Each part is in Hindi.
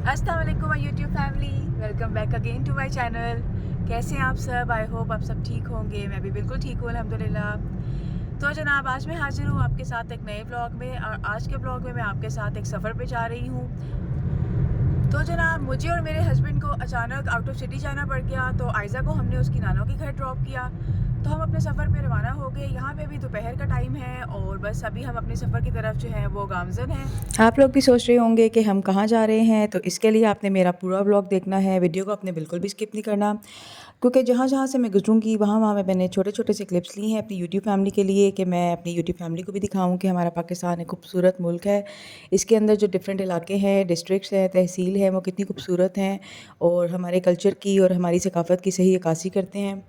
अस्सलाम वालेकुम my YouTube family, welcome back again to my channel. कैसे हैं आप सब? आई होप आप सब ठीक होंगे। मैं भी बिल्कुल ठीक हूँ अल्हम्दुलिल्लाह। तो जनाब, आज मैं हाजिर हूँ आपके साथ एक नए ब्लॉग में, और आज के ब्लॉग में मैं आपके साथ एक सफ़र पे जा रही हूँ। तो जनाब, मुझे और मेरे हस्बैंड को अचानक आउट ऑफ सिटी जाना पड़ गया, तो आयज़ा को हमने उसकी नानों के घर ड्रॉप किया। तो हम अपने सफ़र पे रवाना हो गए। यहाँ पे भी दोपहर का टाइम है और बस अभी हम अपने सफ़र की तरफ जो है वो गामज़न हैं। आप लोग भी सोच रहे होंगे कि हम कहाँ जा रहे हैं, तो इसके लिए आपने मेरा पूरा ब्लॉग देखना है। वीडियो को आपने बिल्कुल भी स्किप नहीं करना, क्योंकि जहाँ-जहाँ से मैं गुजरूँगी वहाँ-वहाँ में मैंने छोटे-छोटे से क्लिप्स लिए हैं अपनी यूट्यूब फैमिली के लिए, कि मैं अपनी यूट्यूब फैमिली को भी दिखाऊँ कि हमारा पाकिस्तान एक खूबसूरत मुल्क है। इसके अंदर जो डिफरेंट इलाके हैं, डिस्ट्रिक्ट्स हैं, तहसील हैं, वो कितनी खूबसूरत हैं और हमारे कल्चर की और हमारी सकाफ़त की सही अक्कासी करते हैं।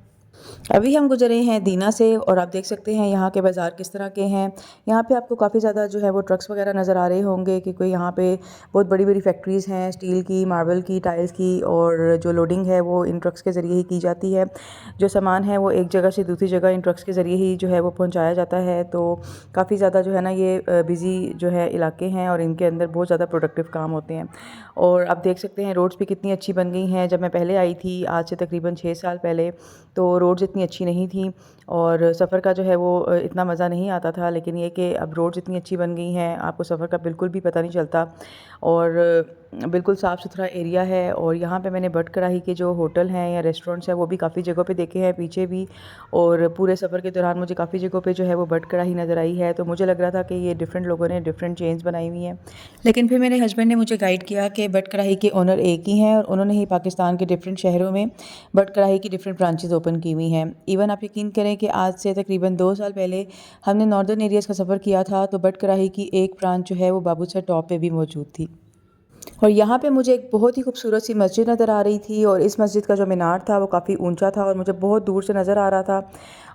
अभी हम गुजरे हैं दीना से, और आप देख सकते हैं यहाँ के बाज़ार किस तरह के हैं। यहाँ पे आपको काफ़ी ज़्यादा जो है वो ट्रक्स वगैरह नज़र आ रहे होंगे, कि कोई यहाँ पे बहुत बड़ी-बड़ी फैक्ट्रीज़ हैं स्टील की, मार्बल की, टाइल्स की, और जो लोडिंग है वो इन ट्रक्स के ज़रिए ही की जाती है। जो सामान है वो एक जगह से दूसरी जगह इन ट्रक्स के ज़रिए ही जो है वो पहुँचाया जाता है। तो काफ़ी ज़्यादा जो है ना ये बिज़ी जो है इलाके हैं, और इनके अंदर बहुत ज़्यादा प्रोडक्टिव काम होते हैं। और आप देख सकते हैं रोड्स भी कितनी अच्छी बन गई हैं। जब मैं पहले आई थी, आज से तकरीबन 6 साल पहले, तो रोड्स इतनी अच्छी नहीं थी और सफ़र का जो है वो इतना मज़ा नहीं आता था। लेकिन ये कि अब रोड्स इतनी अच्छी बन गई हैं, आपको सफ़र का बिल्कुल भी पता नहीं चलता, और बिल्कुल साफ़ सुथरा एरिया है। और यहाँ पे मैंने बट कढ़ाई के जो होटल हैं या रेस्टोरेंट्स हैं वो भी काफ़ी जगहों पे देखे हैं पीछे भी, और पूरे सफ़र के दौरान मुझे काफ़ी जगहों पे जो है वो बट कढ़ाई नज़र आई है। तो मुझे लग रहा था कि ये डिफरेंट लोगों ने डिफरेंट चेन्स बनाई हुई हैं, लेकिन फिर मेरे हस्बैंड ने मुझे गाइड किया कि बट कढ़ाई के ओनर एक ही हैं, और उन्होंने ही पाकिस्तान के डिफरेंट शहरों में बट कढ़ाई की डिफरेंट ब्रांचेस ओपन की हुई हैं। इवन आप यकीन करें कि आज से तकरीबन 2 साल पहले हमने नॉर्दर्न एरियाज़ का सफ़र किया था, तो बट कढ़ाई की एक ब्रांच जो है वो बाबूसर टॉप पे भी मौजूद थी। और यहाँ पे मुझे एक बहुत ही खूबसूरत सी मस्जिद नज़र आ रही थी, और इस मस्जिद का जो मीनार था वो काफ़ी ऊंचा था और मुझे बहुत दूर से नज़र आ रहा था।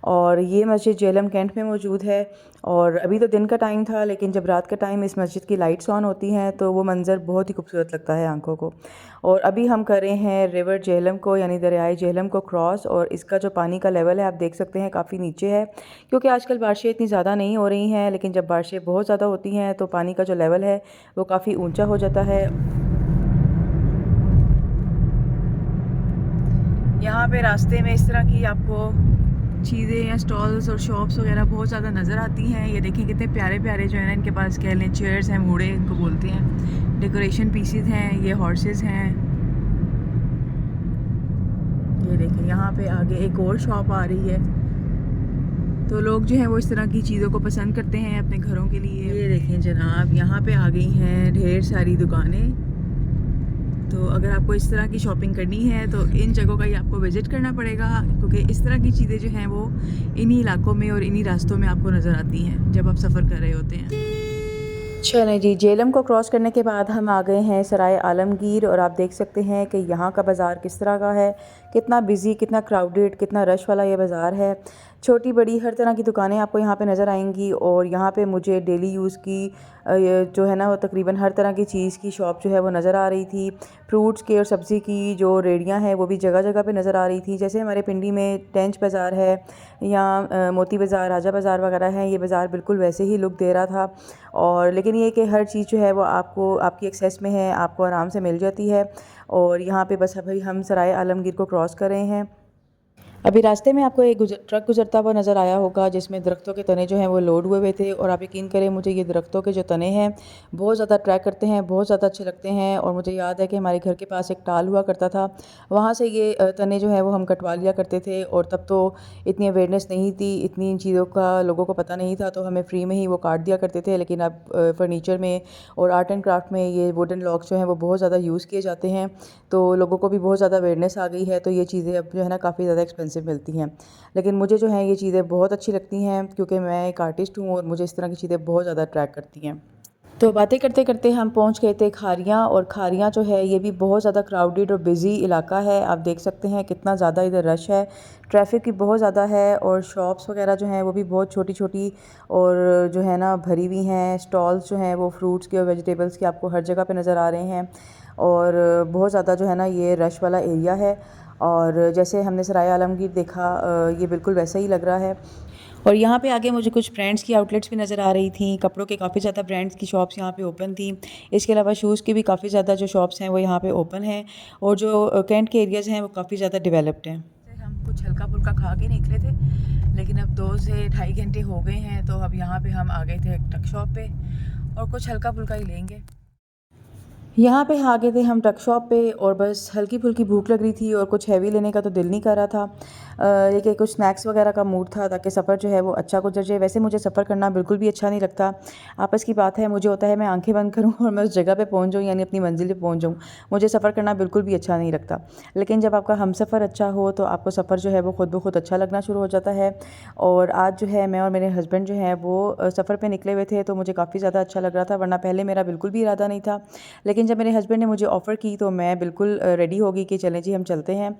और ये मस्जिद जेलम कैंट में मौजूद है। और अभी तो दिन का टाइम था, लेकिन जब रात का टाइम इस मस्जिद की लाइट्स ऑन होती हैं तो वो मंज़र बहुत ही खूबसूरत लगता है आंखों को। और अभी हम कर रहे हैं रिवर जेहलम को, यानी दरियाए जेहलम को क्रॉस, और इसका जो पानी का लेवल है आप देख सकते हैं काफ़ी नीचे है, क्योंकि आजकल बारिशें इतनी ज़्यादा नहीं हो रही हैं। लेकिन जब बारिशें बहुत ज़्यादा होती हैं तो पानी का जो लेवल है वो काफ़ी ऊंचा हो जाता है। यहाँ पे रास्ते में इस तरह की आपको चीज़ें या स्टॉल्स और शॉप्स वगैरह बहुत ज़्यादा नज़र आती हैं। ये देखें कितने प्यारे प्यारे जो है ना इनके पास, कह लें चेयर्स हैं, मूड़े इनको बोलते हैं, डेकोरेशन पीसेस हैं, ये हॉर्सेस हैं। ये देखें यहाँ पे आगे एक और शॉप आ रही है। तो लोग जो हैं वो इस तरह की चीज़ों को पसंद करते हैं अपने घरों के लिए। ये देखें जनाब, यहाँ पे आ गई हैं ढेर सारी दुकानें। तो अगर आपको इस तरह की शॉपिंग करनी है तो इन जगहों का ही आपको विज़िट करना पड़ेगा, क्योंकि इस तरह की चीज़ें जो हैं वो इन्हीं इलाकों में और इन्हीं रास्तों में आपको नज़र आती हैं जब आप सफ़र कर रहे होते हैं। चलें जी, जेलम को क्रॉस करने के बाद हम आ गए हैं सराय आलमगीर, और आप देख सकते हैं कि यहाँ का बाज़ार किस तरह का है, कितना बिज़ी, कितना क्राउडेड, कितना रश वाला ये बाज़ार है। छोटी बड़ी हर तरह की दुकानें आपको यहाँ पे नज़र आएंगी, और यहाँ पे मुझे डेली यूज़ की ये जो है ना वो तकरीबन हर तरह की चीज़ की शॉप जो है वो नज़र आ रही थी। फ्रूट्स की और सब्ज़ी की जो रेड़ियाँ हैं वो भी जगह जगह पे नज़र आ रही थी। जैसे हमारे पिंडी में टेंच बाज़ार है या मोती बाज़ार, राजा बाज़ार वगैरह हैं, ये बाज़ार बिल्कुल वैसे ही लुक दे रहा था। और लेकिन ये कि हर चीज़ जो है वो आपको आपकी एक्सेस में है, आपको आराम से मिल जाती है। और यहाँ पे बस अभी हम सराय आलमगीर को क्रॉस कर रहे हैं। अभी रास्ते में आपको एक ट्रक गुजरता हुआ नज़र आया होगा, जिसमें दरख्तों के तने जो हैं वो लोड हुए हुए थे। और आप यकीन करें, मुझे ये दरख्तों के जो तने हैं बहुत ज़्यादा अट्रैक्ट करते हैं, बहुत ज़्यादा अच्छे लगते हैं। और मुझे याद है कि हमारे घर के पास एक टाल हुआ करता था, वहाँ से ये तने जो है वो हम कटवा लिया करते थे। और तब तो इतनी अवेयरनेस नहीं थी, इतनी इन चीज़ों का लोगों को पता नहीं था, तो हमें फ्री में ही वो काट दिया करते थे। लेकिन अब फर्नीचर में और आर्ट एंड क्राफ्ट में ये वुडन लॉक्स जो हैं वो बहुत ज़्यादा यूज़ किए जाते हैं, तो लोगों को भी बहुत ज़्यादा अवेयरनेस आ गई है। तो ये चीज़ें अब जो है ना काफ़ी ज़्यादा एक्सपेंसिव मिलती हैं, लेकिन मुझे जो है ये चीज़ें बहुत अच्छी लगती हैं, क्योंकि मैं एक आर्टिस्ट हूँ और मुझे इस तरह की चीज़ें बहुत ज़्यादा अट्रैक्ट करती हैं। तो बातें करते करते हम पहुंच गए थे खारियाँ, और खारियाँ जो है ये भी बहुत ज़्यादा क्राउडेड और बिज़ी इलाका है। आप देख सकते हैं कितना ज़्यादा इधर रश है, ट्रैफिक भी बहुत ज़्यादा है, और शॉप्स वगैरह जो हैं वो भी बहुत छोटी छोटी और जो है ना भरी हुई हैं। स्टॉल्स जो हैं वो फ्रूट्स के और वेजिटेबल्स के आपको हर जगह पे नज़र आ रहे हैं, और बहुत ज़्यादा जो है ना ये रश वाला एरिया है। और जैसे हमने सराय आलमगीर देखा ये बिल्कुल वैसा ही लग रहा है। और यहाँ पे आगे मुझे कुछ ब्रांड्स की आउटलेट्स भी नज़र आ रही थी। कपड़ों के काफ़ी ज़्यादा ब्रांड्स की शॉप्स यहाँ पे ओपन थी। इसके अलावा शूज़ की भी काफ़ी ज़्यादा जो शॉप्स हैं वो यहाँ पे ओपन हैं, और जो कैंट के एरियाज़ हैं वो काफ़ी ज़्यादा डेवलप्ड हैं। हम कुछ हल्का फुल्का खा के निकले थे, लेकिन अब 2 से ढाई घंटे हो गए हैं, तो अब यहाँ पे हम आ गए थे एक टक शॉप पे और कुछ हल्का फुल्का ही लेंगे। यहाँ पे आ गए थे हम ट्रक शॉप पे, और बस हल्की फुल्की भूख लग रही थी और कुछ हैवी लेने का तो दिल नहीं कर रहा था, लेकिन कुछ स्नैक्स वगैरह का मूड था ताकि सफ़र जो है वो अच्छा गुजर जाए। वैसे मुझे सफ़र करना बिल्कुल भी अच्छा नहीं लगता, आपस की बात है, मुझे होता है मैं आंखें बंद करूँ और मैं उस जगह पे पहुँच जाऊँ, यानी अपनी मंजिल पे पहुँच जाऊँ। मुझे सफ़र करना बिल्कुल भी अच्छा नहीं लगता, लेकिन जब आपका हमसफ़र अच्छा हो तो आपको सफ़र जो है वो खुद ब खुद अच्छा लगना शुरू हो जाता है। और आज जो है मैं और मेरे हस्बैंड जो है वो सफ़र पर निकले हुए थे, तो मुझे काफ़ी ज़्यादा अच्छा लग रहा था, वरना पहले मेरा बिल्कुल भी इरादा नहीं था। लेकिन जब मेरे हस्बैंड ने मुझे ऑफ़र की तो मैं बिल्कुल रेडी हो गई कि चलें जी हम चलते हैं।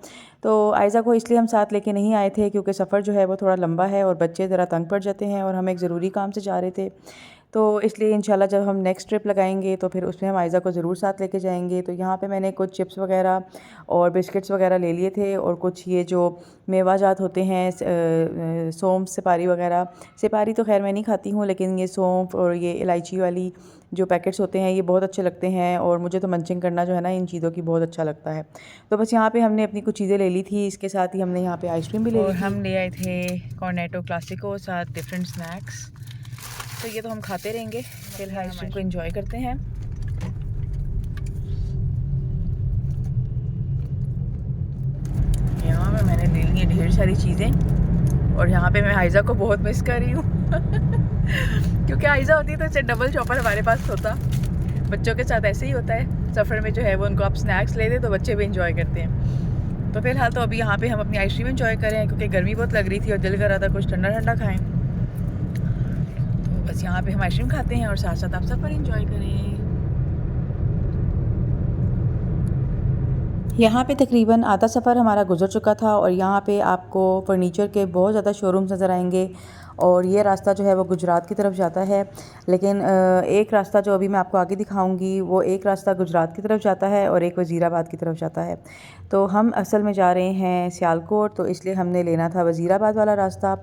तो आयज़ा को इसलिए हम साथ लेके नहीं आए थे क्योंकि सफ़र जो है वो थोड़ा लंबा है और बच्चे ज़रा तंग पड़ जाते हैं, और हम एक ज़रूरी काम से जा रहे थे। तो इसलिए इंशाल्लाह जब हम नेक्स्ट ट्रिप लगाएंगे तो फिर उसमें हम आयज़ा को ज़रूर साथ लेके जाएंगे। तो यहाँ पे मैंने कुछ चिप्स वगैरह और बिस्किट्स वगैरह ले लिए थे, और कुछ ये जो मेवाजात होते हैं सौंफ सिपारी वगैरह। सिपारी तो खैर मैं नहीं खाती हूँ, लेकिन ये सौंफ और ये इलायची वाली जो पैकेट्स होते हैं ये बहुत अच्छे लगते हैं, और मुझे तो मंचिंग करना जो है ना इन चीज़ों की बहुत अच्छा लगता है। तो बस यहाँ पे हमने अपनी कुछ चीज़ें ले ली थी, इसके साथ ही हमने यहाँ पे आइसक्रीम भी ले ली थी। हम ले आए थे कॉर्नेटो क्लासिको साथ डिफरेंट स्नैक्स, तो ये तो हम खाते रहेंगे, फिलहाल आइसक्रीम को एंजॉय करते हैं। यहाँ पे मैंने ले ली है ढेर सारी चीज़ें, और यहाँ पे मैं आयज़ा को बहुत मिस कर रही हूँ क्योंकि आयज़ा होती तो डबल चॉपर हमारे पास होता। बच्चों के साथ ऐसे ही होता है, सफ़र में जो है वो उनको आप स्नैक्स ले दें तो बच्चे भी इंजॉय करते हैं। तो फिलहाल तो अभी यहाँ पे हम अपनी आइसक्रीम इंजॉय करें, क्योंकि गर्मी बहुत लग रही थी और दिल कर रहा था कुछ ठंडा ठंडा खाएं। तो बस यहाँ पे हम आइसक्रीम खाते हैं और साथ साथ आप सफ़र इंजॉय करें। यहाँ पे तकरीबन आधा सफ़र हमारा गुजर चुका था, और यहाँ पे आपको फ़र्नीचर के बहुत ज़्यादा शोरूम्स नज़र आएंगे, और ये रास्ता जो है वो गुजरात की तरफ जाता है। लेकिन एक रास्ता जो अभी मैं आपको आगे दिखाऊंगी वो एक रास्ता गुजरात की तरफ जाता है और एक वज़ीराबाद की तरफ जाता है। तो हम असल में जा रहे हैं सियालकोट, तो इसलिए हमने लेना था वज़ीराबाद वाला रास्ता,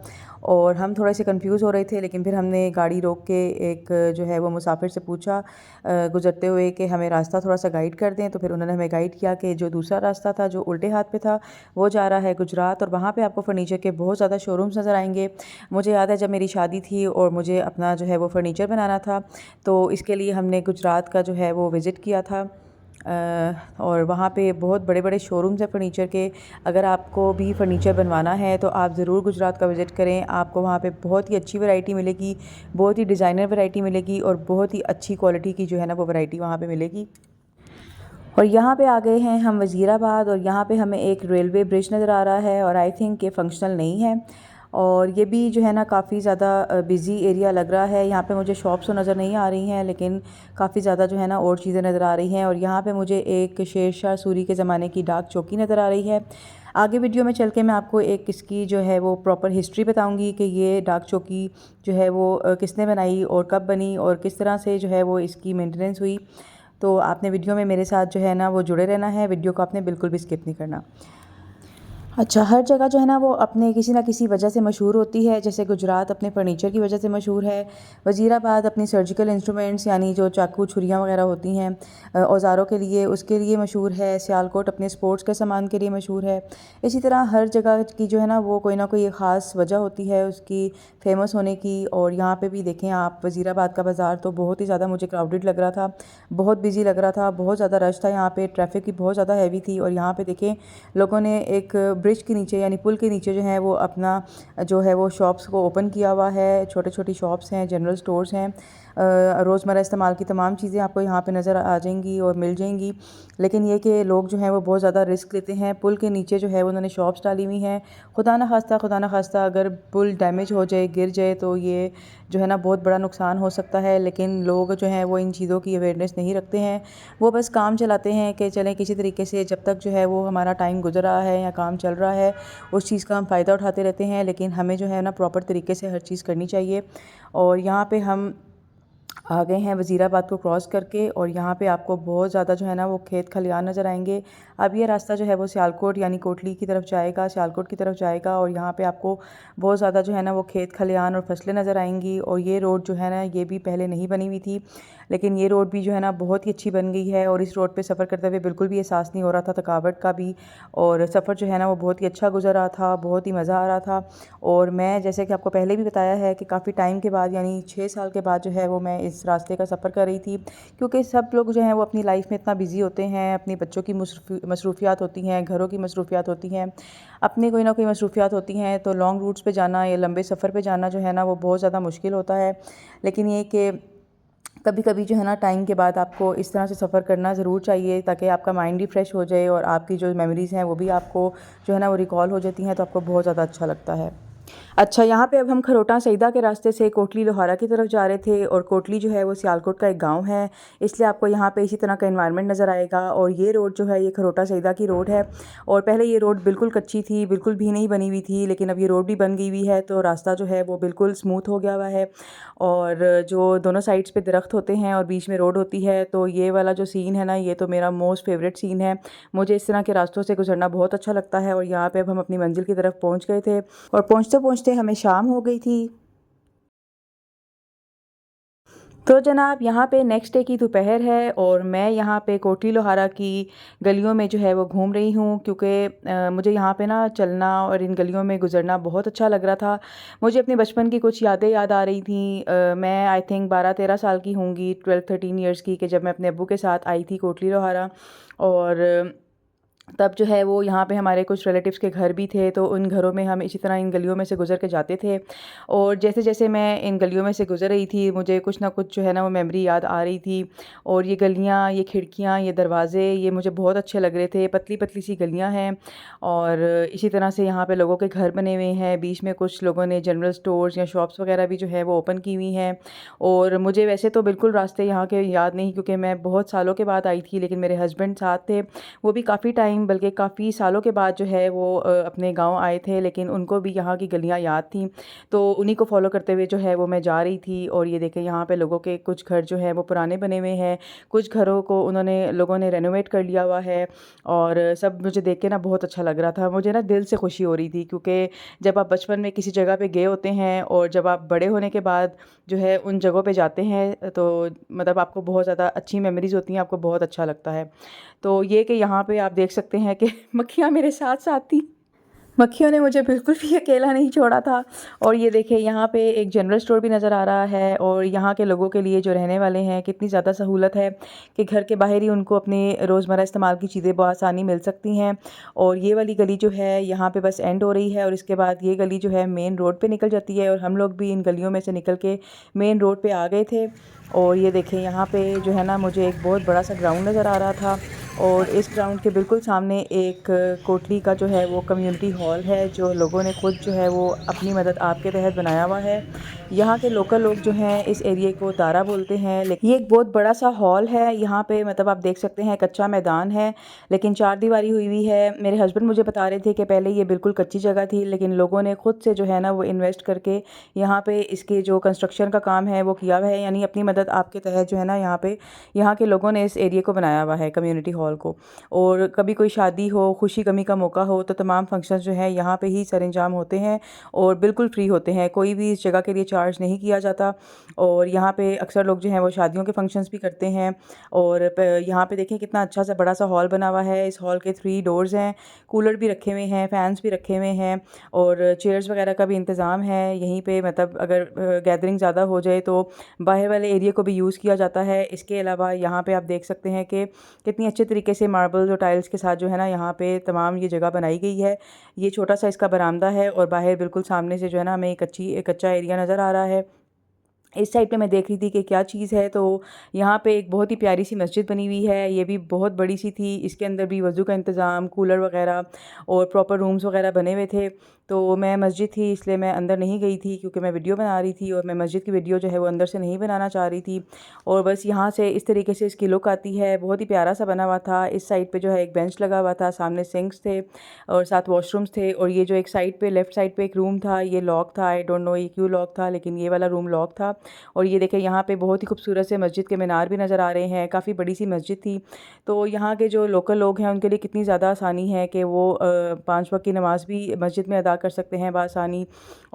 और हम थोड़े से कंफ्यूज हो रहे थे, लेकिन फिर हमने गाड़ी रोक के एक जो है वो मुसाफिर से पूछा गुजरते हुए कि हमें रास्ता थोड़ा सा गाइड कर दें। तो फिर उन्होंने हमें गाइड किया कि जो दूसरा रास्ता था जो उल्टे हाथ पे था वो जा रहा है गुजरात, और वहाँ पे आपको फ़र्नीचर के बहुत ज़्यादा शोरूम्स नज़र आएंगे। मुझे याद है जब मेरी शादी थी और मुझे अपना जो है वो फ़र्नीचर बनाना था, तो इसके लिए हमने गुजरात का जो है वो विज़िट किया था, और वहाँ पे बहुत बड़े बड़े शोरूम्स हैं फ़र्नीचर के। अगर आपको भी फ़र्नीचर बनवाना है तो आप ज़रूर गुजरात का विज़िट करें, आपको वहाँ पे बहुत ही अच्छी वैरायटी मिलेगी, बहुत ही डिज़ाइनर वैरायटी मिलेगी, और बहुत ही अच्छी क्वालिटी की जो है ना वो वैरायटी वहाँ पे मिलेगी। और यहाँ पे आ गए हैं हम वज़ीराबाद, और यहाँ पे हमें एक रेलवे ब्रिज नज़र आ रहा है, और आई थिंक ये फंक्शनल नहीं है, और ये भी जो है ना काफ़ी ज़्यादा बिज़ी एरिया लग रहा है। यहाँ पे मुझे शॉप्स तो नज़र नहीं आ रही हैं, लेकिन काफ़ी ज़्यादा जो है ना और चीज़ें नज़र आ रही हैं। और यहाँ पे मुझे एक शेर शाह सूरी के ज़माने की डाक चौकी नज़र आ रही है। आगे वीडियो में चल के मैं आपको एक इसकी जो है वो प्रॉपर हिस्ट्री बताऊँगी कि ये डाक चौकी जो है वो किसने बनाई और कब बनी और किस तरह से जो है वो इसकी मेंटेनेंस हुई। तो आपने वीडियो में मेरे साथ जो है ना वो जुड़े रहना है, वीडियो को आपने बिल्कुल भी स्किप नहीं करना। अच्छा, हर जगह जो है ना वो अपने किसी ना किसी वजह से मशहूर होती है। जैसे गुजरात अपने फ़र्नीचर की वजह से मशहूर है, वज़ीराबाद अपनी सर्जिकल इंस्ट्रूमेंट्स यानी जो चाकू छुरियाँ वगैरह होती हैं औज़ारों के लिए, उसके लिए मशहूर है। सियालकोट अपने स्पोर्ट्स के सामान के लिए मशहूर है। इसी तरह हर जगह की जो है ना वो कोई ना कोई ख़ास वजह होती है उसकी फ़ेमस होने की। और यहाँ पे भी देखें आप, वज़ीराबाद का बाज़ार तो बहुत ही ज़्यादा मुझे क्राउडेड लग रहा था, बहुत बिज़ी लग रहा था, बहुत ज़्यादा रश था यहाँ पे, ट्रैफिक भी बहुत ज़्यादा हैवी थी। और यहाँ पे देखें लोगों ने एक ब्रिज के नीचे यानी पुल के नीचे जो है वो अपना जो है वो शॉप्स को ओपन किया हुआ है। छोटे छोटी शॉप्स हैं, जनरल स्टोर्स हैं, रोज़मर्रा इस्तेमाल की तमाम चीज़ें आपको यहाँ पे नज़र आ जाएंगी और मिल जाएंगी। लेकिन ये कि लोग जो हैं वो बहुत ज़्यादा रिस्क लेते हैं। पुल के नीचे जो है उन्होंने शॉप्स डाली हुई हैं। खुदा न खास्ता अगर पुल डैमेज हो जाए, गिर जाए, तो ये जो है ना बहुत बड़ा नुकसान हो सकता है। लेकिन लोग जो हैं वो इन चीज़ों की अवेयरनेस नहीं रखते हैं, वो बस काम चलाते हैं कि चलें किसी तरीके से जब तक जो है वो हमारा टाइम गुजर रहा है या काम चल रहा है उस चीज़ का हम फ़ायदा उठाते रहते हैं। लेकिन हमें जो है ना प्रॉपर तरीके से हर चीज़ करनी चाहिए। और यहाँ पे हम आ गए हैं वज़ीराबाद को क्रॉस करके, और यहाँ पे आपको बहुत ज़्यादा जो है ना वो खेत खलियान नज़र आएंगे। अब ये रास्ता जो है वो सियालकोट यानी कोटली की तरफ जाएगा, सियालकोट की तरफ जाएगा। और यहाँ पे आपको बहुत ज़्यादा जो है ना वो खेत खलिहान और फसलें नज़र आएंगी। और ये रोड जो है ना ये भी पहले नहीं बनी हुई थी, लेकिन ये रोड भी जो है ना बहुत ही अच्छी बन गई है। और इस रोड पे सफ़र करते हुए बिल्कुल भी एहसास नहीं हो रहा था थकावट का भी, और सफ़र जो है ना वो बहुत ही अच्छा गुजर रहा था, बहुत ही मज़ा आ रहा था। और मैं जैसे कि आपको पहले भी बताया है कि काफ़ी टाइम के बाद यानी 6 साल के बाद जो है वो मैं इस रास्ते का सफ़र कर रही थी, क्योंकि सब लोग जो हैं वो अपनी लाइफ में इतना बिज़ी होते हैं, अपनी बच्चों की मसरूफियात होती हैं, घरों की मसरूफियात होती हैं, अपनी कोई ना कोई मसरूफियात होती हैं। तो लॉन्ग रूट्स पे जाना या लंबे सफ़र पे जाना जो है ना वो बहुत ज़्यादा मुश्किल होता है। लेकिन ये कि कभी कभी जो है ना टाइम के बाद आपको इस तरह से सफ़र करना ज़रूर चाहिए, ताकि आपका माइंड भी फ्रेश हो जाए और आपकी जो मेमोरीज़ हैं वो भी आपको जो है ना वो रिकॉल हो जाती हैं, तो आपको बहुत ज़्यादा अच्छा लगता है। अच्छा, यहाँ पे अब हम खरोटा सईदा के रास्ते से कोटली लोहारा की तरफ जा रहे थे। और कोटली जो है वो सियालकोट का एक गांव है, इसलिए आपको यहाँ पे इसी तरह का एनवायरनमेंट नज़र आएगा। और ये रोड जो है ये खरोटा सईदा की रोड है। और पहले ये रोड बिल्कुल कच्ची थी, बिल्कुल भी नहीं बनी हुई थी, लेकिन अब ये रोड भी बन गई हुई है, तो रास्ता जो है वो बिल्कुल स्मूथ हो गया हुआ है। और जो दोनों साइड्स पे दरख्त होते हैं और बीच में रोड होती है, तो ये वाला जो सीन है ना ये तो मेरा मोस्ट फेवरेट सीन है। मुझे इस तरह के रास्तों से गुजरना बहुत अच्छा लगता है। और यहाँ पे अब हम अपनी मंजिल की तरफ पहुँच गए थे, और पहुँचते पहुँचते हमें शाम हो गई थी। तो जनाब यहाँ पे नेक्स्ट डे की दोपहर है, और मैं यहाँ पे कोटली लोहारा की गलियों में जो है वो घूम रही हूँ, क्योंकि मुझे यहाँ पे ना चलना और इन गलियों में गुजरना बहुत अच्छा लग रहा था। मुझे अपने बचपन की कुछ यादें याद आ रही थी। मैं आई थिंक 12-13 साल की होंगी, 12-13 ईयर्स की, कि जब मैं अपने अब्बू के साथ आई थी कोटली लोहारा। और तब जो है वो यहाँ पे हमारे कुछ रिलेटिव्स के घर भी थे, तो उन घरों में हम इसी तरह इन गलियों में से गुज़र के जाते थे। और जैसे जैसे मैं इन गलियों में से गुज़र रही थी, मुझे कुछ ना कुछ जो है ना वो मेमोरी याद आ रही थी। और ये गलियाँ, ये खिड़कियाँ, ये दरवाज़े, ये मुझे बहुत अच्छे लग रहे थे। पतली पतली सी गलियाँ हैं, और इसी तरह से यहाँ पे लोगों के घर बने हुए हैं। बीच में कुछ लोगों ने जनरल स्टोर्स या शॉप्स वगैरह भी जो है वो ओपन की हुई हैं। और मुझे वैसे तो बिल्कुल रास्ते यहाँ के याद नहीं, क्योंकि मैं बहुत सालों के बाद आई थी, लेकिन मेरे हस्बैंड साथ थे, वो भी काफ़ी टाइम बल्कि काफ़ी सालों के बाद जो है वो अपने गांव आए थे, लेकिन उनको भी यहाँ की गलियाँ याद थी, तो उन्हीं को फॉलो करते हुए जो है वो मैं जा रही थी। और ये देखें यहाँ पे लोगों के कुछ घर जो है वो पुराने बने हुए हैं, कुछ घरों को लोगों ने रेनोवेट कर लिया हुआ है। और सब मुझे देख के ना बहुत अच्छा लग रहा था, मुझे ना दिल से खुशी हो रही थी, क्योंकि जब आप बचपन में किसी जगह पे गए होते हैं और जब आप बड़े होने के बाद जो है उन जगहों पे जाते हैं, तो मतलब आपको बहुत ज़्यादा अच्छी मेमोरीज़ होती हैं, आपको बहुत अच्छा लगता है। तो ये कि यहाँ पे आप देख सकते हैं कि मक्खियाँ मेरे साथ साथ थी, मक्खियों ने मुझे बिल्कुल भी अकेला नहीं छोड़ा था। और ये देखिए यहाँ पे एक जनरल स्टोर भी नज़र आ रहा है, और यहाँ के लोगों के लिए जो रहने वाले हैं कितनी ज़्यादा सहूलत है कि घर के बाहर ही उनको अपने रोज़मर्रा इस्तेमाल की चीज़ें बआसानी मिल सकती हैं। और ये वाली गली जो है यहाँ पे बस एंड हो रही है, और इसके बाद ये गली जो है मेन रोड पे निकल जाती है, और हम लोग भी इन गलियों में से निकल के मेन रोड पे आ गए थे। और ये देखें यहाँ पे जो है ना मुझे एक बहुत बड़ा सा ग्राउंड नज़र आ रहा था, और इस ग्राउंड के बिल्कुल सामने एक कोटली का जो है वो कम्युनिटी हॉल है, जो लोगों ने खुद जो है वो अपनी मदद आपके तहत बनाया हुआ है। यहाँ के लोकल लोग जो हैं इस एरिया को दारा बोलते हैं, लेकिन ये एक बहुत बड़ा सा हॉल है। यहाँ पे मतलब आप देख सकते हैं कच्चा मैदान है, लेकिन चार दीवारी हुई हुई है। मेरे हस्बैंड मुझे बता रहे थे कि पहले ये बिल्कुल कच्ची जगह थी, लेकिन लोगों ने खुद से जो है ना वो इन्वेस्ट करके यहाँ पे इसके जो कंस्ट्रक्शन का काम है वो किया हुआ है, यानी अपनी मदद आपके तहत जो है ना यहाँ के लोगों ने इस एरिया को बनाया हुआ है, कम्युनिटी हॉल को। और कभी कोई शादी हो, खुशी गमी का मौका हो, तो तमाम फंक्शंस जो है यहाँ पे ही सरंजाम होते हैं, और बिल्कुल फ्री होते हैं, कोई भी इस जगह के लिए चार्ज नहीं किया जाता। और यहाँ पे अक्सर लोग जो हैं वो शादियों के फंक्शंस भी करते हैं। और यहाँ पे देखें कितना अच्छा सा बड़ा सा हॉल बना हुआ है। इस हॉल के 3 डोर्स हैं, कूलर भी रखे हुए हैं, फैंस भी रखे हुए हैं, और चेयर्स वगैरह का भी इंतज़ाम है यहीं पे। मतलब अगर गैदरिंग ज़्यादा हो जाए तो बाहर वाले एरिया को भी यूज़ किया जाता है। इसके अलावा यहाँ पे आप देख सकते हैं कि कितनी अच्छे तरीके से मार्बल्स और टाइल्स के साथ जो है ना यहाँ पे तमाम ये जगह बनाई गई है। ये छोटा सा इसका बरामदा है, और बाहर बिल्कुल सामने से जो है ना हमें एक कच्चा एरिया नज़र आ रहा है। इस साइड पे मैं देख रही थी कि क्या चीज़ है, तो यहाँ पे एक बहुत ही प्यारी सी मस्जिद बनी हुई है, ये भी बहुत बड़ी सी थी। इसके अंदर भी वज़ू का इंतज़ाम, कूलर वगैरह और प्रॉपर रूम्स वगैरह बने हुए थे। तो मैं मस्जिद थी इसलिए मैं अंदर नहीं गई थी, क्योंकि मैं वीडियो बना रही थी, और मैं मस्जिद की वीडियो जो है वो अंदर से नहीं बनाना चाह रही थी। और बस यहाँ से इस तरीके से इसकी लुक आती है, बहुत ही प्यारा सा बना हुआ था। इस साइड पे जो है एक बेंच लगा हुआ था, सामने सिंक्स थे और साथ वॉशरूम्स थे। और ये जो एक साइड पे लेफ़्ट साइड पे एक रूम था, ये लॉक था, आई डोंट नो ये क्यों लॉक था, लेकिन ये वाला रूम लॉक था। और ये देखें यहाँ पे बहुत ही खूबसूरत से मस्जिद के मीनार भी नज़र आ रहे हैं। काफ़ी बड़ी सी मस्जिद थी। तो यहाँ के जो लोकल लोग हैं उनके लिए कितनी ज़्यादा आसानी है कि वो 5 वक्त की नमाज़ भी मस्जिद में अदा कर सकते हैं बआसानी,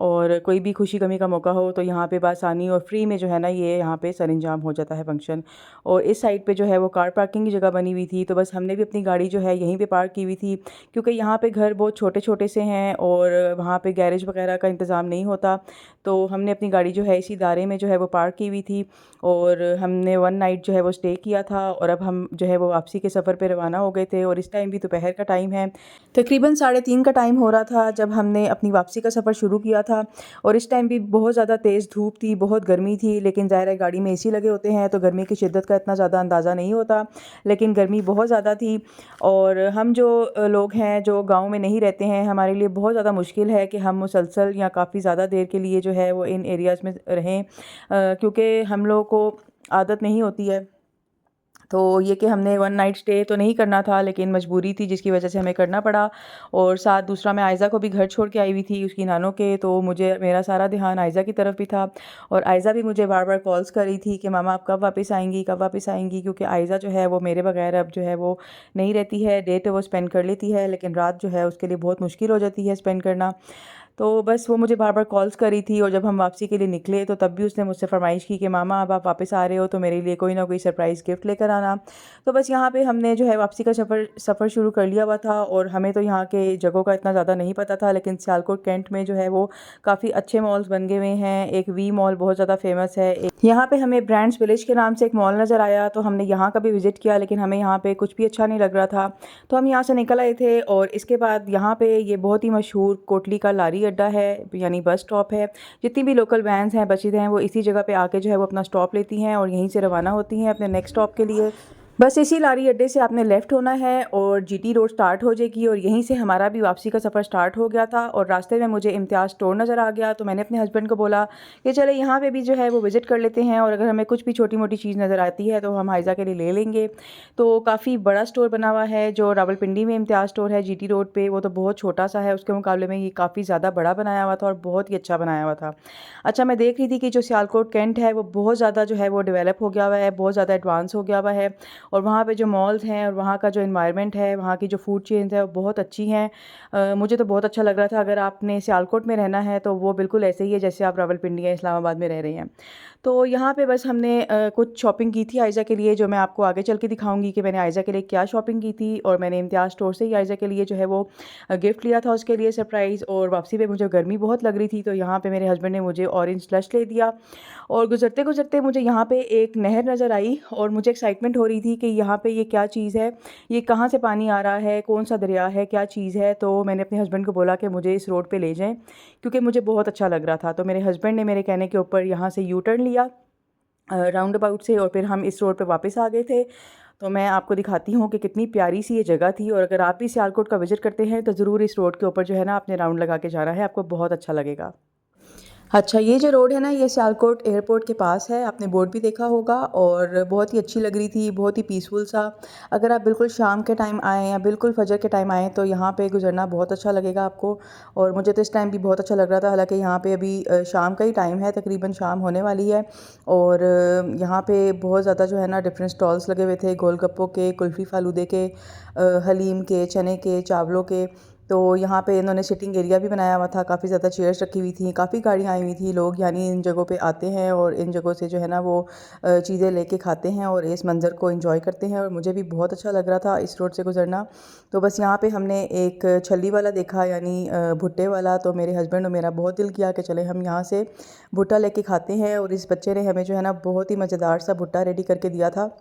और कोई भी खुशी गमी का मौका हो तो यहाँ पे बआसानी और फ्री में जो है ना ये यहाँ पे सरअंजाम हो जाता है फंक्शन। और इस साइड पे जो है वो कार पार्किंग की जगह बनी हुई थी, तो बस हमने भी अपनी गाड़ी जो है यहीं पे पार्क की हुई थी, क्योंकि यहाँ पे घर बहुत छोटे छोटे से हैं और वहाँ पे गैरेज वगैरह का इंतज़ाम नहीं होता। तो हमने अपनी गाड़ी जो है इसी दायरे में जो है वो पार्क की हुई थी, और हमने 1 नाइट जो है वो स्टे किया था, और अब हम जो है वो वापसी के सफ़र पे रवाना हो गए थे। और इस टाइम भी दोपहर का टाइम है, तकरीबन 3:30 का टाइम हो रहा था जब हमने अपनी वापसी का सफ़र शुरू किया था। और इस टाइम भी बहुत ज़्यादा तेज़ धूप थी, बहुत गर्मी थी, लेकिन ज़ाहिर है गाड़ी में एसी लगे होते हैं तो गर्मी की शिद्दत का इतना ज़्यादा अंदाज़ा नहीं होता, लेकिन गर्मी बहुत ज़्यादा थी। और हम जो लोग हैं जो गाँव में नहीं रहते हैं, हमारे लिए बहुत ज़्यादा मुश्किल है कि हम मुसलसल या काफ़ी ज़्यादा देर के लिए जो है वो इन एरियाज़ में रहें, क्योंकि हम लोगों को आदत नहीं होती है। तो ये कि हमने 1 नाइट स्टे तो नहीं करना था, लेकिन मजबूरी थी जिसकी वजह से हमें करना पड़ा। और साथ दूसरा, मैं आयज़ा को भी घर छोड़ के आई हुई थी उसकी नानों के, तो मुझे मेरा सारा ध्यान आयज़ा की तरफ भी था। और आयज़ा भी मुझे बार बार कॉल्स कर रही थी कि मामा आप कब वापस आएंगी, कब वापस आएंगी, क्योंकि आयज़ा जो है वो मेरे बगैर अब जो है वो नहीं रहती है। डे तो वो स्पेंड कर लेती है, लेकिन रात जो है उसके लिए बहुत मुश्किल हो जाती है स्पेंड करना। तो बस वो मुझे बार बार कॉल्स कर रही थी। और जब हम वापसी के लिए निकले तो तब भी उसने मुझसे फरमाइश की कि मामा अब आप वापस आ रहे हो तो मेरे लिए कोई ना कोई सरप्राइज़ गिफ्ट लेकर आना। तो बस यहाँ पे हमने जो है वापसी का सफ़र शुरू कर लिया हुआ था। और हमें तो यहाँ के जगहों का इतना ज़्यादा नहीं पता था, लेकिन सियालकोट कैंट में जो है वो काफ़ी अच्छे मॉल्स बन गए हुए हैं। एक वी मॉल बहुत ज़्यादा फेमस है। यहाँ पे हमें ब्रांड्स विलेज के नाम से एक मॉल नज़र आया, तो हमने यहाँ का भी विज़िट किया, लेकिन हमें यहाँ पे कुछ भी अच्छा नहीं लग रहा था, तो हम यहाँ से निकल आए थे। और इसके बाद यहाँ पे ये बहुत ही मशहूर कोटली का लारी अड्डा है, यानी बस स्टॉप है। जितनी भी लोकल वैन्स हैं बसीद हैं वो इसी जगह पे आके जो है वो अपना स्टॉप लेती हैं और यहीं से रवाना होती हैं अपने नेक्स्ट स्टॉप के लिए। बस इसी लारी अड्डे से आपने लेफ़्ट होना है और जीटी रोड स्टार्ट हो जाएगी, और यहीं से हमारा भी वापसी का सफ़र स्टार्ट हो गया था। और रास्ते में मुझे इम्तियाज़ स्टोर नज़र आ गया, तो मैंने अपने हस्बैंड को बोला कि चले यहाँ पे भी जो है वो विज़िट कर लेते हैं, और अगर हमें कुछ भी छोटी मोटी चीज़ नज़र आती है तो हम हाइज़ा के लिए ले लेंगे। तो काफ़ी बड़ा स्टोर बना हुआ है। जो रावलपिंडी में इम्तियाज़ स्टोर है जीटी रोड पे, वो तो बहुत छोटा सा है, उसके मुकाबले में ये काफ़ी ज़्यादा बड़ा बनाया हुआ था और बहुत ही अच्छा बनाया हुआ था। अच्छा, मैं देख रही थी कि जो सियालकोट कैंट है वो बहुत ज़्यादा जो है वो डेवलप हो गया हुआ है, बहुत ज़्यादा एडवांस हो गया हुआ है। और वहाँ पे जो मॉल्स हैं और वहाँ का जो एनवायरनमेंट है, वहाँ की जो फूड चेन्स है वो बहुत अच्छी हैं। मुझे तो बहुत अच्छा लग रहा था। अगर आपने सियालकोट में रहना है तो वो बिल्कुल ऐसे ही है जैसे आप रावलपिंडी या इस्लामाबाद में रह रहे हैं। तो यहाँ पे बस हमने कुछ शॉपिंग की थी आयज़ा के लिए, जो मैं आपको आगे चल के दिखाऊंगी कि मैंने आयज़ा के लिए क्या शॉपिंग की थी। और मैंने इम्तियाज़ स्टोर से ही आयज़ा के लिए जो है वो गिफ्ट लिया था उसके लिए सरप्राइज़। और वापसी पे मुझे गर्मी बहुत लग रही थी, तो यहाँ पे मेरे हस्बैंड ने मुझे ऑरेंज स्लश ले दिया। और गुजरते गुजरते मुझे यहाँ पे एक नहर नज़र आई और मुझे एक्साइटमेंट हो रही थी कि यहाँ पे ये क्या चीज़ है, ये कहाँ से पानी आ रहा है, कौन सा दरिया है, क्या चीज़ है। तो मैंने अपने हस्बैंड को बोला कि मुझे इस रोड पे ले जाएं, क्योंकि मुझे बहुत अच्छा लग रहा था। तो मेरे हस्बैंड ने मेरे कहने के ऊपर यहाँ से यू टर्न लिया राउंड अबाउट से, और फिर हम इस रोड पे वापस आ गए थे। तो मैं आपको दिखाती हूँ कि कितनी प्यारी सी ये जगह थी। और अगर आप भी सियालकोट का विज़िट करते हैं तो ज़रूर इस रोड के ऊपर जो है ना आपने राउंड लगा के जाना है, आपको बहुत अच्छा लगेगा। अच्छा, ये जो रोड है ना ये सियालकोट एयरपोर्ट के पास है, आपने बोर्ड भी देखा होगा। और बहुत ही अच्छी लग रही थी, बहुत ही पीसफुल सा। अगर आप बिल्कुल शाम के टाइम आएँ या बिल्कुल फजर के टाइम आएँ तो यहाँ पे गुजरना बहुत अच्छा लगेगा आपको। और मुझे तो इस टाइम भी बहुत अच्छा लग रहा था, हालांकि यहाँ पे अभी शाम का ही टाइम है, तकरीबन शाम होने वाली है। और यहाँ पे बहुत ज़्यादा जो है ना डिफरेंट स्टॉल्स लगे हुए थे, गोलगप्पों के, कुल्फ़ी फालूदे के, हलीम के, चने के, चावलों के। तो यहाँ पे इन्होंने सिटिंग एरिया भी बनाया हुआ था, काफ़ी ज़्यादा चेयर्स रखी हुई थी, काफ़ी गाड़ियाँ आई हुई थी। लोग यानी इन जगहों पे आते हैं और इन जगहों से जो है ना वो चीज़ें लेके खाते हैं और इस मंज़र को एंजॉय करते हैं। और मुझे भी बहुत अच्छा लग रहा था इस रोड से गुजरना। तो बस यहाँ पे हमने एक छल्ली वाला देखा, यानी भुट्टे वाला। तो मेरे हस्बैंड और मेरा बहुत दिल किया कि चले हम यहाँ से भुट्टा लेके खाते हैं। और इस बच्चे ने हमें जो है ना बहुत ही मज़ेदार सा भुट्टा रेडी करके दिया था।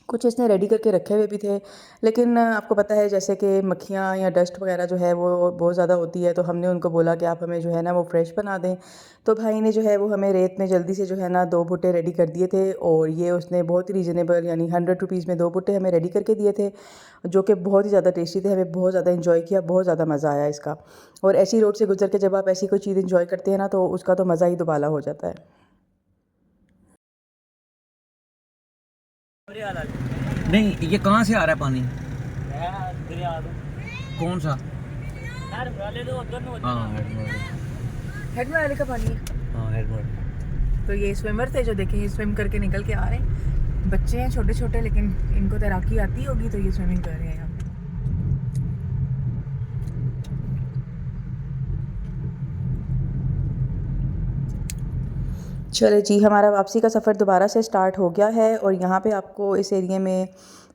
कुछ इसने रेडी करके रखे हुए भी थे, लेकिन आपको पता है जैसे कि मक्खियाँ या डस्ट वगैरह जो है वो बहुत ज़्यादा होती है। तो हमने उनको बोला कि आप हमें जो है ना वो फ्रेश बना दें। तो भाई ने जो है वो हमें रेत में जल्दी से जो है ना 2 भुट्टे रेडी कर दिए थे। और ये उसने बहुत ही रीज़नेबल यानी 100 रुपीज़ में 2 भुट्टे हमें रेडी करके दिए थे, जो कि बहुत ही ज़्यादा टेस्टी थे। हमें बहुत ज़्यादा इन्जॉय किया, बहुत ज़्यादा मज़ा आया इसका। और ऐसी रोड से गुजर के जब आप ऐसी कोई चीज़ इन्जॉय करते हैं ना तो उसका तो मज़ा ही दुबाला हो जाता है। नहीं, ये कहाँ से आ रहा है पानी? कौन सा? हाँ, हेड में वाले का पानी है। हाँ, हेडवर्ड। तो ये स्विमर थे जो देखे स्विम करके निकल के आ रहे हैं। बच्चे हैं छोटे छोटे, लेकिन इनको तैराकी आती होगी तो ये स्विमिंग कर रहे हैं यहाँ पे। चले जी, हमारा वापसी का सफ़र दोबारा से स्टार्ट हो गया है और यहाँ पे आपको इस एरिया में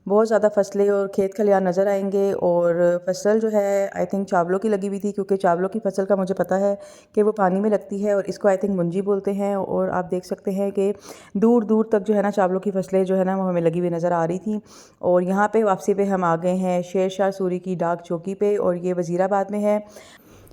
बहुत ज़्यादा फसलें और खेत खलियान नज़र आएंगे। और फसल जो है आई थिंक चावलों की लगी हुई थी, क्योंकि चावलों की फसल का मुझे पता है कि वो पानी में लगती है और इसको आई थिंक मुंजी बोलते हैं। और आप देख सकते हैं कि दूर दूर तक जो है ना चावलों की फसलें जो है ना वो हमें लगी हुई नज़र आ रही थी। और यहाँ पे वापसी पे हम आ गए हैं शेर शाह सूरी की डाक चौकी पे, और ये वज़ीराबाद में है।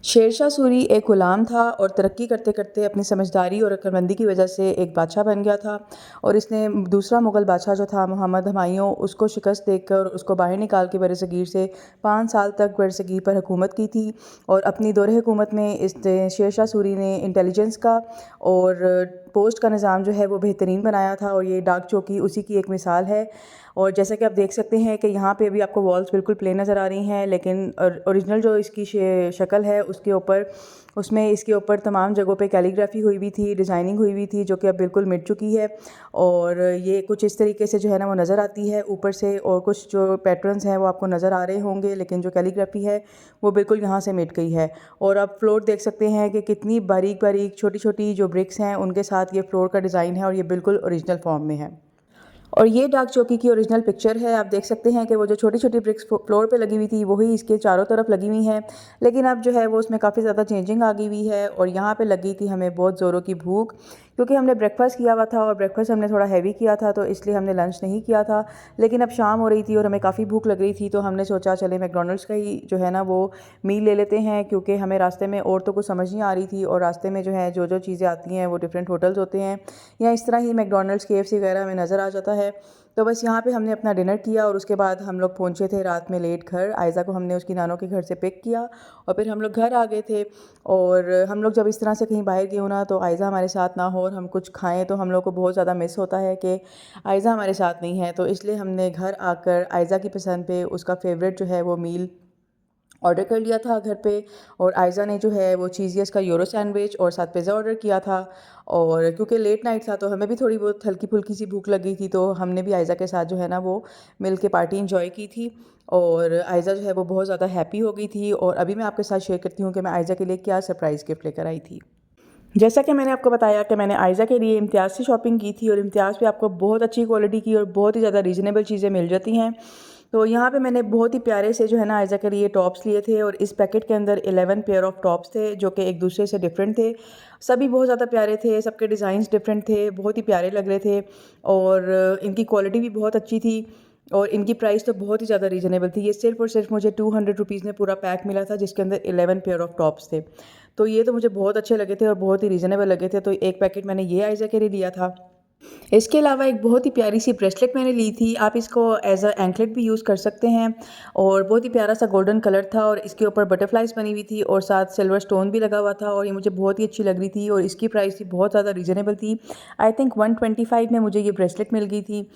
शेर शाह सूरी एक ग़ुलाम था और तरक्की करते करते अपनी समझदारी और अक्लमंदी की वजह से एक बादशाह बन गया था। और इसने दूसरा मुग़ल बादशाह जो था मोहम्मद हुमायूं, उसको शिकस्त देकर उसको बाहर निकाल के बरसगीर से 5 साल तक बरसगीर पर हुकूमत की थी। और अपनी दौरे हुकूमत में इस शेर शाह सूरी ने इंटेलिजेंस का और पोस्ट का निज़ाम जो है वो बेहतरीन बनाया था, और ये डाक चौकी उसी की एक मिसाल है। और जैसा कि आप देख सकते हैं कि यहाँ पे भी आपको वॉल्स बिल्कुल प्लेन नज़र आ रही हैं, लेकिन ओरिजिनल जो इसकी शक्ल है उसमें इसके ऊपर तमाम जगहों पे कैलीग्राफी हुई हुई थी, डिज़ाइनिंग हुई हुई थी, जो कि अब बिल्कुल मिट चुकी है। और ये कुछ इस तरीके से जो है ना वो नज़र आती है ऊपर से, और कुछ जो पैटर्न्स हैं वो आपको नज़र आ रहे होंगे, लेकिन जो कैलीग्राफी है वो बिल्कुल यहाँ से मिट गई है। और आप फ्लोर देख सकते हैं कि कितनी बारीक बारीक छोटी छोटी जो ब्रिक्स हैं उनके साथ ये फ्लोर का डिज़ाइन है, और ये बिल्कुल ओरिजिनल फॉर्म में है। और ये डाक चौकी की ओरिजिनल पिक्चर है। आप देख सकते हैं कि वो जो छोटी छोटी ब्रिक्स फ्लोर पे लगी हुई थी वही इसके चारों तरफ लगी हुई हैं, लेकिन अब जो है वो उसमें काफ़ी ज़्यादा चेंजिंग आ गई हुई है। और यहाँ पे लगी थी हमें बहुत ज़ोरों की भूख, क्योंकि हमने ब्रेकफास्ट किया हुआ था और ब्रेकफास्ट हमने थोड़ा हैवी किया था, तो इसलिए हमने लंच नहीं किया था। लेकिन अब शाम हो रही थी और हमें काफ़ी भूख लग रही थी, तो हमने सोचा चले मैकडॉनल्ड्स का ही जो है ना वो मील ले लेते हैं, क्योंकि हमें रास्ते में और तो कुछ समझ नहीं आ रही थी। और रास्ते में जो है जो चीज़ें आती हैं वो डिफरेंट होटल्स होते हैं, या इस तरह ही मैकडॉनल्ड्स KFC वगैरह हमें नज़र आ जाता है। तो बस यहाँ पे हमने अपना डिनर किया, और उसके बाद हम लोग पहुँचे थे रात में लेट घर। आयज़ा को हमने उसकी नानों के घर से पिक किया और फिर हम लोग घर आ गए थे। और हम लोग जब इस तरह से कहीं बाहर गए हो ना, तो आयज़ा हमारे साथ ना हो और हम कुछ खाएं, तो हम लोग को बहुत ज़्यादा मिस होता है कि आयज़ा हमारे साथ नहीं है। तो इसलिए हमने घर आकर आयज़ा की पसंद पे उसका फेवरेट जो है वो मील ऑर्डर कर लिया था घर पे। और आयज़ा ने जो है वो चीज़ियस का यूरो सैंडविच और साथ पिज़्ज़ा ऑर्डर किया था। और क्योंकि लेट नाइट था तो हमें भी थोड़ी बहुत हल्की फुल्की सी भूख लगी थी, तो हमने भी आयज़ा के साथ जो है ना वो मिल के पार्टी इंजॉय की थी। और आयज़ा जो है वो बहुत ज़्यादा हैप्पी हो गई थी। और अभी मैं आपके साथ शेयर करती हूँ कि मैं आयज़ा के लिए क्या सरप्राइज़ गिफ्ट लेकर आई थी। जैसा कि मैंने आपको बताया कि मैंने आयज़ा के लिए इम्तियाज़ से शॉपिंग की थी, और इम्तियाज़ पे आपको बहुत अच्छी क्वालिटी की और बहुत ही ज़्यादा रीज़नेबल चीज़ें मिल जाती हैं। तो यहाँ पे मैंने बहुत ही प्यारे से जो है ना आयज़ा के लिए टॉप्स लिए थे, और इस पैकेट के अंदर 11 पेयर ऑफ टॉप्स थे, जो कि एक दूसरे से डिफरेंट थे। सभी बहुत ज़्यादा प्यारे थे, सबके डिज़ाइंस डिफरेंट थे, बहुत ही प्यारे लग रहे थे, और इनकी क्वालिटी भी बहुत अच्छी थी, और इनकी प्राइस तो बहुत ही ज़्यादा रीज़नेबल थी। ये सिर्फ़ और सिर्फ मुझे 200 रुपीज़ में पूरा पैक मिला था, जिसके अंदर 11 पेयर ऑफ टॉप्स थे। तो ये तो मुझे बहुत अच्छे लगे थे और बहुत ही रीज़नेबल लगे थे, तो एक पैकेट मैंने ये आयज़ा के लिए लिया था। इसके अलावा एक बहुत ही प्यारी सी ब्रेसलेट मैंने ली थी। आप इसको एज अ एंकलेट भी यूज़ कर सकते हैं, और बहुत ही प्यारा सा गोल्डन कलर था, और इसके ऊपर बटरफ्लाइज बनी हुई थी और साथ सिल्वर स्टोन भी लगा हुआ था, और ये मुझे बहुत ही अच्छी लग रही थी। और इसकी प्राइस भी बहुत ज़्यादा रीज़नेबल थी। आई थिंक 125 में मुझे ये ब्रेसलेट मिल गई थी।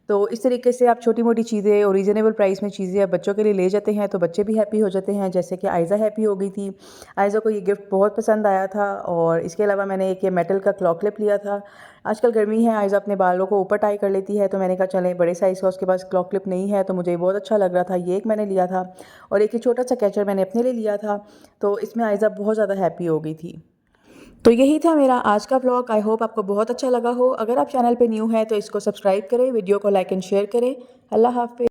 तो इस तरीके से आप छोटी मोटी चीज़ें और रीज़नेबल प्राइस में चीज़ें आप बच्चों के लिए ले जाते हैं, तो बच्चे भी हैप्पी हो जाते हैं, जैसे कि आयज़ा हैप्पी हो गई थी। आयज़ा को ये गिफ्ट बहुत पसंद आया था। और इसके अलावा मैंने एक ये मेटल का क्लॉक क्लिप लिया था। आजकल गर्मी है, आयज़ा अपने बालों को ऊपर टाई कर लेती है, तो मैंने कहा चलें बड़े साइज़ का उसके पास क्लॉक क्लिप नहीं है, तो मुझे बहुत अच्छा लग रहा था, ये एक मैंने लिया था। और एक ये छोटा सा कैचर मैंने अपने लिए लिया था। तो इसमें आयज़ा बहुत ज़्यादा हैप्पी हो गई थी। तो यही था मेरा आज का व्लॉग। आई होप आपको बहुत अच्छा लगा हो। अगर आप चैनल पे न्यू हैं तो इसको सब्सक्राइब करें, वीडियो को लाइक एंड शेयर करें। अल्लाह हाफ़िज़।